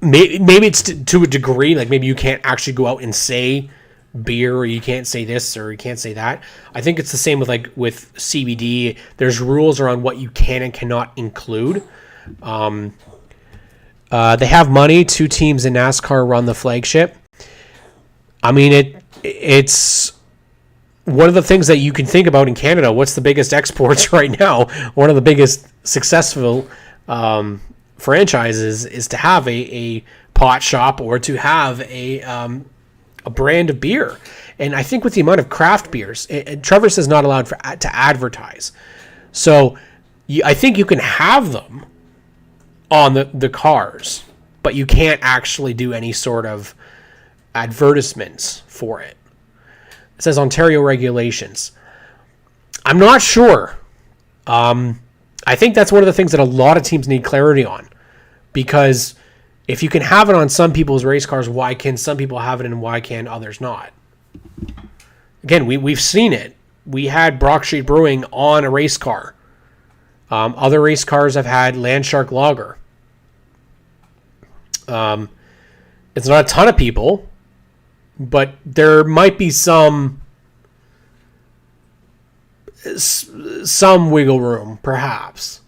[SPEAKER 1] maybe it's to a degree, like maybe you can't actually go out and say beer, or you can't say this, or you can't say that. I think it's the same with CBD. There's rules around what you can and cannot include. They have money. 2 teams in NASCAR run the flagship. I mean, it's one of the things that you can think about in Canada. What's the biggest exports right now? One of the biggest successful franchises is to have a pot shop or to have a brand of beer. And I think with the amount of craft beers, Trevor says not allowed to advertise. So I think you can have them on the cars, but you can't actually do any sort of advertisements for it. It says Ontario regulations. I'm not sure. I think that's one of the things that a lot of teams need clarity on, because if you can have it on some people's race cars, why can some people have it and why can others not? Again, we've seen it. We had Brock Street Brewing on a race car. Other race cars have had Landshark Lager. It's not a ton of people, but there might be some wiggle room, perhaps.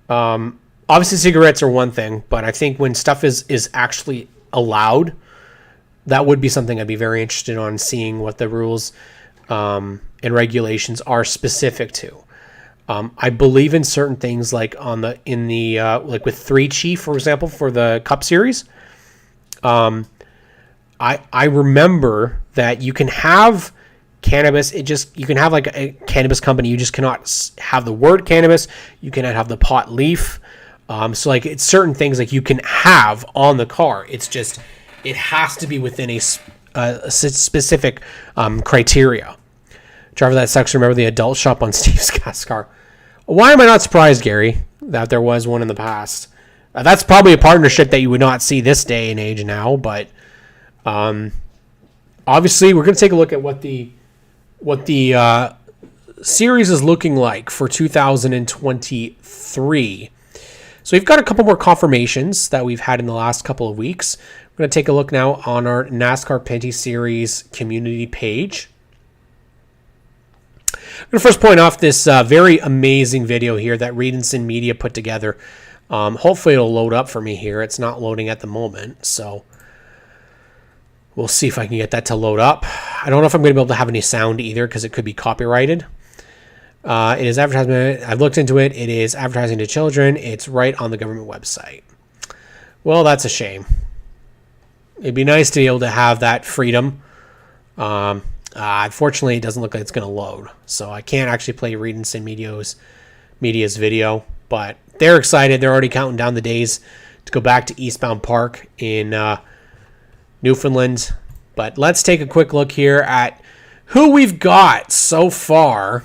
[SPEAKER 1] Obviously, cigarettes are one thing, but I think when stuff is actually allowed, that would be something I'd be very interested on seeing what the rules and regulations are specific to. I believe in certain things like like with 3 Chief, for example, for the Cup Series. I remember that you can have cannabis. You can have like a cannabis company. You just cannot have the word cannabis. You cannot have the pot leaf. So like it's certain things like you can have on the car. It's just, it has to be within a specific criteria. Driver, that sucks. Remember the adult shop on Steve's gas car. Why am I not surprised, Gary, that there was one in the past? That's probably a partnership that you would not see this day and age now, but obviously we're going to take a look at what the series is looking like for 2023. So we've got a couple more confirmations that we've had in the last couple of weeks. We're going to take a look now on our NASCAR Pinty Series community page. I'm going to first point off this very amazing video here that Redenson Media put together. Hopefully it'll load up for me here. It's not loading at the moment, so we'll see if I can get that to load up. I don't know if I'm going to be able to have any sound either because it could be copyrighted. It is advertisement. I've looked into it. It is advertising to children. It's right on the government website. Well, that's a shame. It'd be nice to be able to have that freedom. Unfortunately, it doesn't look like it's going to load. So I can't actually play Redenson Media's video. But they're excited. They're already counting down the days to go back to Eastbound Park in Newfoundland. But let's take a quick look here at who we've got so far.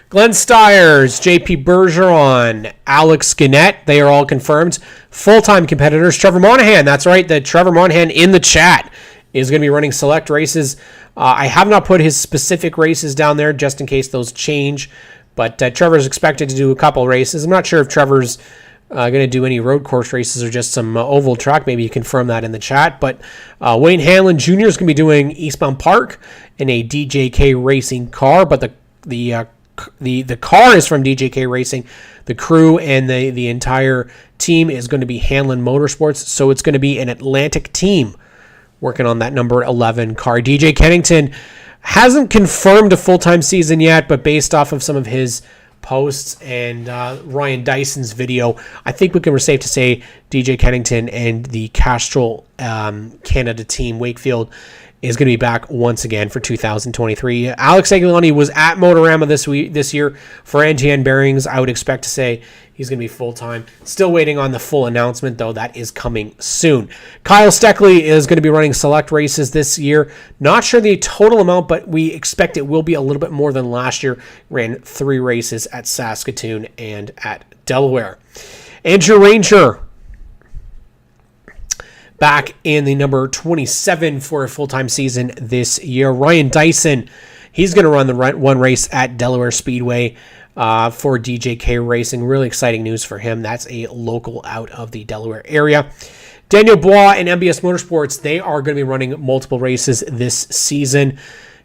[SPEAKER 1] Glenn Stiers, JP Bergeron, Alex Gannett, they are all confirmed. Full-time competitors. Trevor Monahan, that's right, the Trevor Monahan in the chat is going to be running select races. I have not put his specific races down there just in case those change, but Trevor's expected to do a couple races. I'm not sure if Trevor's going to do any road course races or just some oval track. Maybe you confirm that in the chat. But Wayne Hanlon Jr. is going to be doing Eastbound Park in a DJK Racing car, but the car is from DJK Racing. The crew and the entire team is going to be Hanlon Motorsports, so it's going to be an Atlantic team working on that number 11 car. DJ Kennington hasn't confirmed a full-time season yet, but based off of some of his posts and Ryan Dyson's video, I think we can be safe to say DJ Kennington and the Castrol Canada team, Wakefield, is going to be back once again for 2023. Alex Aguilani was at Motorama this year for NTN Bearings. I would expect to say he's going to be full-time. Still waiting on the full announcement, though. That is coming soon. Kyle Steckley is going to be running select races this year. Not sure the total amount, but we expect it will be a little bit more than last year. Ran 3 races at Saskatoon and at Delaware. Andrew Ranger back in the number 27 for a full-time season this year. Ryan Dyson, he's going to run the one race at Delaware Speedway for DJK Racing. Really exciting news for him. That's a local out of the Delaware area. Daniel Bois and MBS Motorsports, they are going to be running multiple races this season.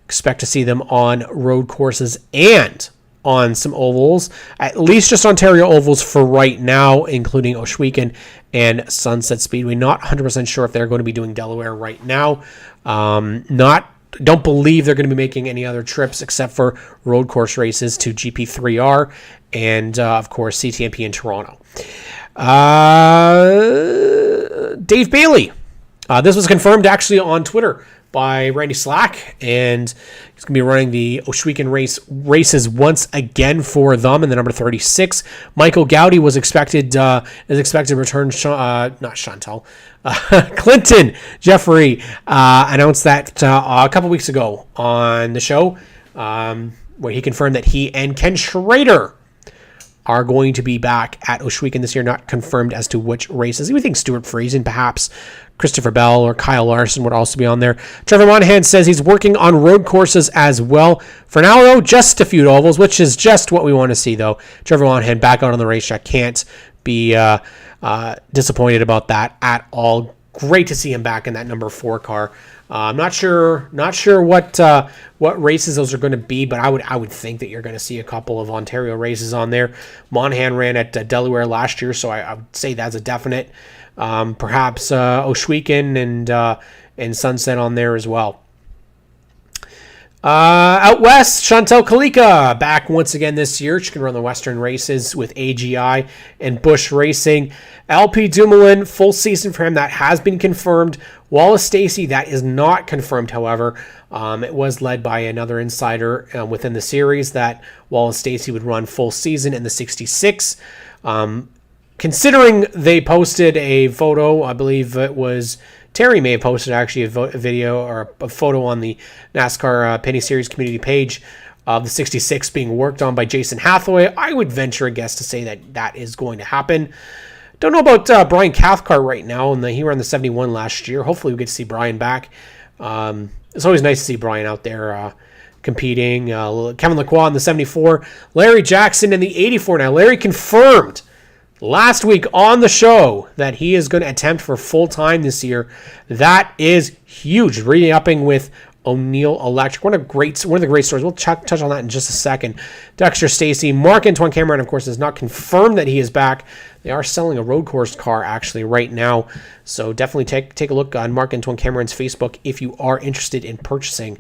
[SPEAKER 1] Expect to see them on road courses and on some ovals, at least just Ontario ovals for right now, including Ohsweken and Sunset Speedway. Not 100% sure if they're going to be doing Delaware right now. Don't believe they're going to be making any other trips except for road course races to GP3R and, of course, CTMP in Toronto. Dave Bailey. This was confirmed actually on Twitter by Randy Slack, and he's going to be running the Ohsweken races once again for them in the number 36. Michael Gowdy is expected to return. Not Chantal. Clinton Jeffrey announced that a couple weeks ago on the show, where he confirmed that he and Ken Schrader are going to be back at Ohsweken this year. Not confirmed as to which races. You would think Stuart Friesen, perhaps Christopher Bell or Kyle Larson would also be on there. Trevor Monahan says he's working on road courses as well. For now, though, just a few ovals, which is just what we want to see, though. Trevor Monahan back out on the racetrack. Can't be disappointed about that at all. great to see him back in that number 4 car. I'm not sure what races those are going to be, but I would think that you're going to see a couple of Ontario races on there. Monahan ran at Delaware last year, so I would say that's a definite. Perhaps Oshweekin and Sunset on there as well. Out west, Chantel Kalika back once again this year. She can run the Western races with AGI and Busch Racing. LP Dumoulin, full season for him. That has been confirmed. Wallace Stacey, that is not confirmed, however. It was led by another insider within the series that Wallace Stacey would run full season in the 66. Considering they posted a photo, I believe it was Terry may have posted actually a video or a photo on the NASCAR Pinty Series community page of the 66 being worked on by Jason Hathaway. I would venture a guess to say that that is going to happen. Don't know about Brian Cathcart right now, and he ran the 71 last year. Hopefully we get to see Brian back. It's always nice to see Brian out there competing. Kevin Lacroix in the 74. Larry Jackson in the 84. Now, Larry confirmed last week on the show that he is going to attempt for full time this year. That is huge. Re-upping with O'Neill Electric. One of the great stories. We'll touch on that in just a second. Dexter Stacey, Marc-Antoine Cameron, of course, has not confirmed that he is back. They are selling a road course car actually right now, so definitely take a look on Marc-Antoine Cameron's Facebook if you are interested in purchasing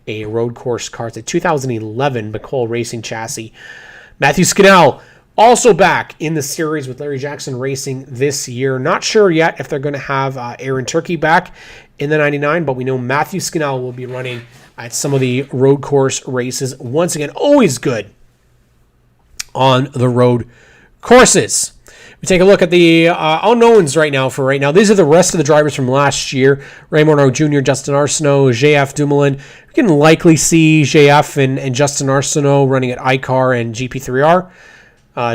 [SPEAKER 1] a road course car. It's a 2011 McCall Racing chassis. Matthew Scannell, also back in the series with Larry Jackson Racing this year. Not sure yet if they're going to have Aaron Turkey back in the 99, but we know Matthew Scannell will be running at some of the road course races. Once again, always good on the road courses. We take a look at the unknowns right now. These are the rest of the drivers from last year. Ray Morneau Jr., Justin Arsenault, JF Dumoulin. We can likely see JF and Justin Arsenault running at ICAR and GP3R.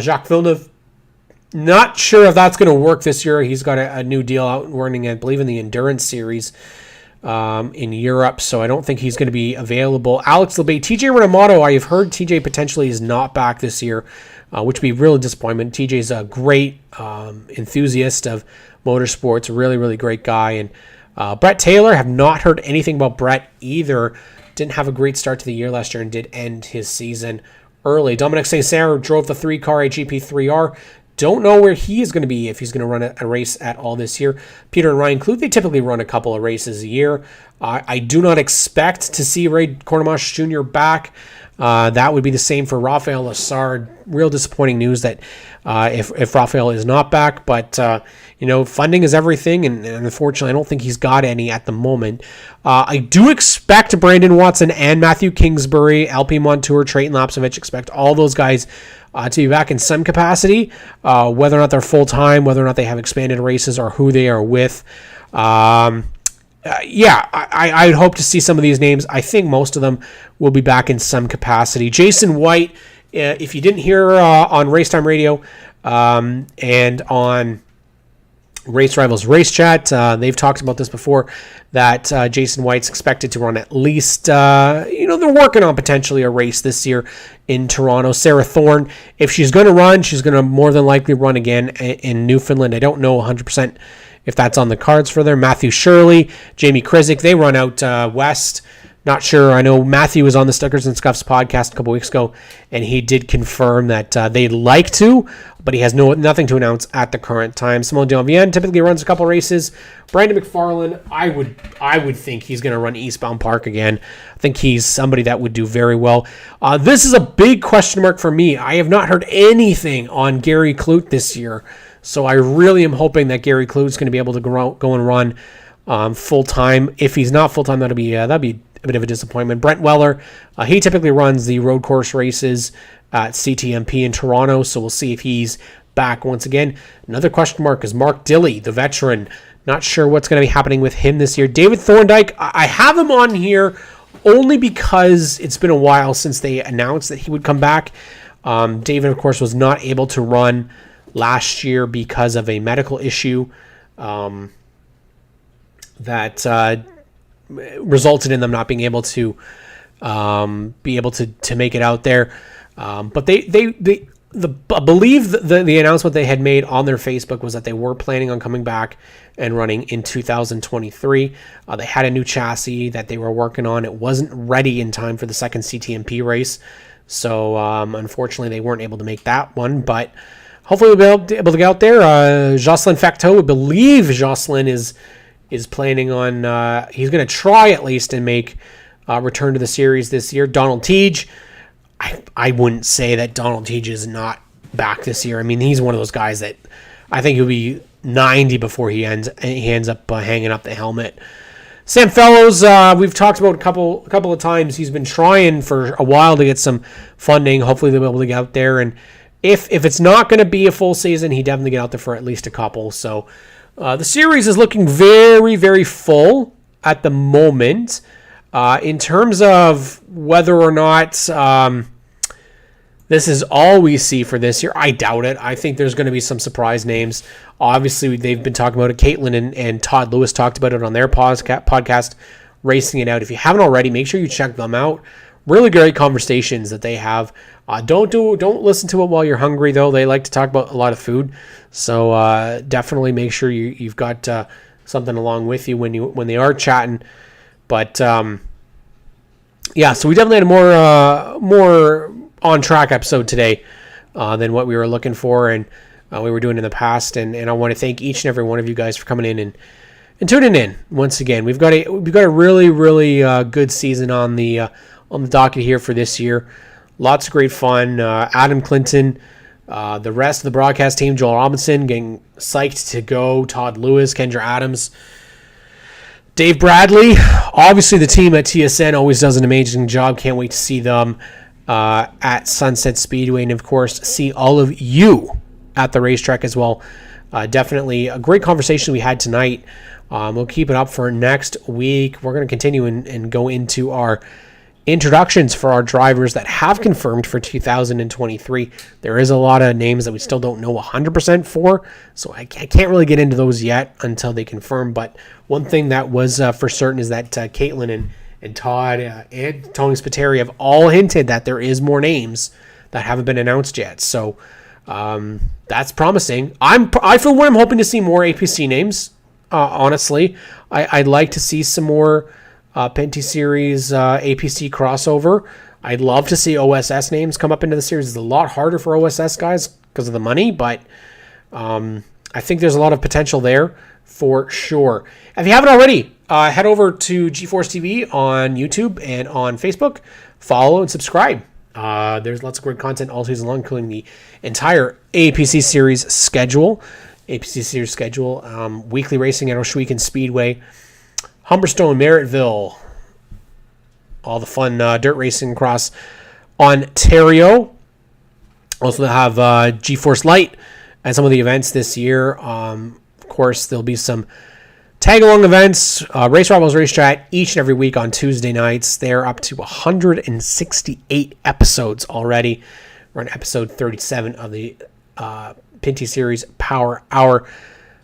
[SPEAKER 1] Jacques Villeneuve, not sure if that's going to work this year. He's got a new deal out running, I believe, in the Endurance Series in Europe, so I don't think he's going to be available. Alex Labate, TJ Renamato, I have heard TJ potentially is not back this year, which would be really disappointment. TJ's a great enthusiast of motorsports, a really, really great guy. And Brett Taylor, have not heard anything about Brett either. Didn't have a great start to the year last year and did end his season early. Dominic St. Cyr drove the 3-car at GP3R. Don't know where he is going to be, if he's going to run a race at all this year. Peter and Ryan Clute, they typically run a couple of races a year. I do not expect to see Ray Cornamash Jr. back. That would be the same for Rafael Lessard. Real disappointing news that if Rafael is not back, but funding is everything, and unfortunately I don't think he's got any at the moment. I do expect Brandon Watson and Matthew Kingsbury, LP Montour, Trayton Lapsovich, expect all those guys to be back in some capacity, whether or not they're full-time, whether or not they have expanded races, or who they are with. I'd hope to see some of these names. I think most of them will be back in some capacity. Jason White, if you didn't hear on Racetime Radio and on Race Rivals Race Chat, they've talked about this before, that Jason White's expected to run at least, they're working on potentially a race this year in Toronto. Sarah Thorne, if she's going to run, she's going to more than likely run again in Newfoundland. I don't know 100% if that's on the cards for them. Matthew Shirley, Jamie Krizik, they run out west. Not sure. I know Matthew was on the Stickers and Scuffs podcast a couple weeks ago, and he did confirm that they'd like to, but he has nothing to announce at the current time. Simon Janvier typically runs a couple races. Brandon McFarlane, I would think he's going to run Eastbound Park again. I think he's somebody that would do very well. This is a big question mark for me. I have not heard anything on Gary Clute this year, so I really am hoping that Gary Clute's going to be able to go and run full-time. If he's not full-time, that'd be a bit of a disappointment. Brent Weller, he typically runs the road course races at CTMP in Toronto, so we'll see if he's back once again. Another question mark is Mark Dilley, the veteran. Not sure what's going to be happening with him this year. David Thorndike, I have him on here only because it's been a while since they announced that he would come back. David, of course, was not able to run last year because of a medical issue that resulted in them not being able to make it out there. But they I believe the announcement they had made on their Facebook was that they were planning on coming back and running in 2023. They had a new chassis that they were working on. It wasn't ready in time for the second CTMP race, so unfortunately they weren't able to make that one. But hopefully we'll be able to get out there. Jocelyn Facteau, I believe Jocelyn is planning on. He's going to try at least and make return to the series this year. Donald Teague. I wouldn't say that Donald Teague is not back this year. I mean, he's one of those guys that I think he'll be 90 before he ends up hanging up the helmet. Sam Fellows, we've talked about a couple of times. He's been trying for a while to get some funding. Hopefully they'll be able to get out there. And if it's not going to be a full season, he definitely get out there for at least a couple. So the series is looking very, very full at the moment. In terms of whether or not this is all we see for this year, I doubt it. I think there's going to be some surprise names. Obviously, they've been talking about it. Caitlin and Todd Lewis talked about it on their podcast, Racing It Out. If you haven't already, make sure you check them out. Really great conversations that they have. Don't listen to it while you're hungry, though. They like to talk about a lot of food, so definitely make sure you've got something along with you when they are chatting. But yeah, so we definitely had a more on track episode today than what we were looking for and we were doing in the past. And I want to thank each and every one of you guys for coming in and tuning in once again. We've got a really good season on the docket here for this year. Lots of great fun. Adam Clinton, the rest of the broadcast team, Joel Robinson getting psyched to go. Todd Lewis, Kendra Adams. Dave Bradley, obviously the team at TSN always does an amazing job. Can't wait to see them at Sunset Speedway, and of course see all of you at the racetrack as well. Definitely a great conversation we had tonight. We'll keep it up for next week. We're going to continue and go into our introductions for our drivers that have confirmed for 2023. There is a lot of names that we still don't know 100% for, so I can't really get into those yet until they confirm. But one thing that was for certain is that Caitlin and Todd and Tony Spiteri have all hinted that there is more names that haven't been announced yet. So that's promising. I for one, I'm hoping to see more APC names. Honestly, I'd like to see some more Pinty Series APC crossover. I'd love to see OSS names come up into the series. It's a lot harder for OSS guys because of the money, but I think there's a lot of potential there for sure. If you haven't already, head over to GeForce TV on YouTube and on Facebook. Follow and subscribe. There's lots of great content all season long, including the entire APC series schedule. Weekly racing at Oshwegan Speedway, Humberstone, Merrittville, all the fun dirt racing across Ontario. Also have GeForce Light at some of the events this year. Of course, there'll be some tag-along events, Race Rivals Race Chat each and every week on Tuesday nights. They're up to 168 episodes already. We're on episode 37 of the Pinty Series Power Hour.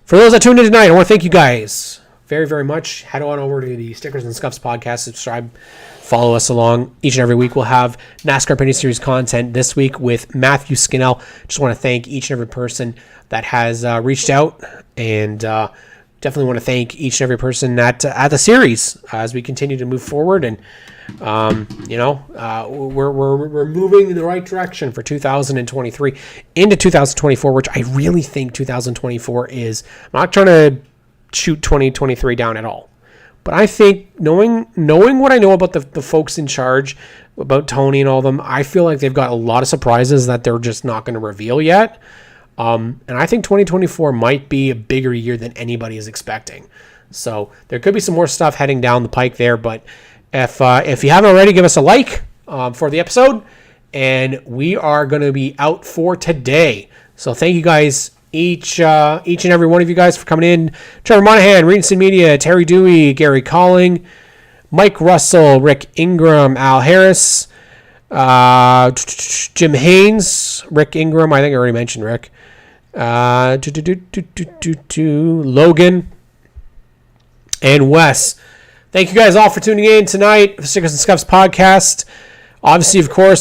[SPEAKER 1] For those that tuned in tonight, I want to thank you guys very, very much. Head on over to the Stickers and Scuffs podcast. Subscribe. Follow us along. Each and every week we'll have NASCAR Pinty Series content. This week with Matthew Skinnell. Just want to thank each and every person that has reached out, and definitely want to thank each and every person at the series as we continue to move forward. And we're moving in the right direction for 2023 into 2024, which I really think 2024 is. I'm not trying to shoot 2023 down at all, but I think knowing what I know about the folks in charge, about Tony and all of them, I feel like they've got a lot of surprises that they're just not going to reveal yet. And I think 2024 might be a bigger year than anybody is expecting. So there could be some more stuff heading down the pike there. But if you haven't already, give us a like for the episode. And we are going to be out for today. So thank you guys, each and every one of you guys, for coming in. Trevor Monahan, Regency Media, Terry Dewey, Gary Colling, Mike Russell, Rick Ingram, Al Harris, Jim Haynes, Rick Ingram. I think I already mentioned Rick. Logan and Wes. Thank you guys all for tuning in tonight for the Stickers and Scuffs podcast. Obviously, of course,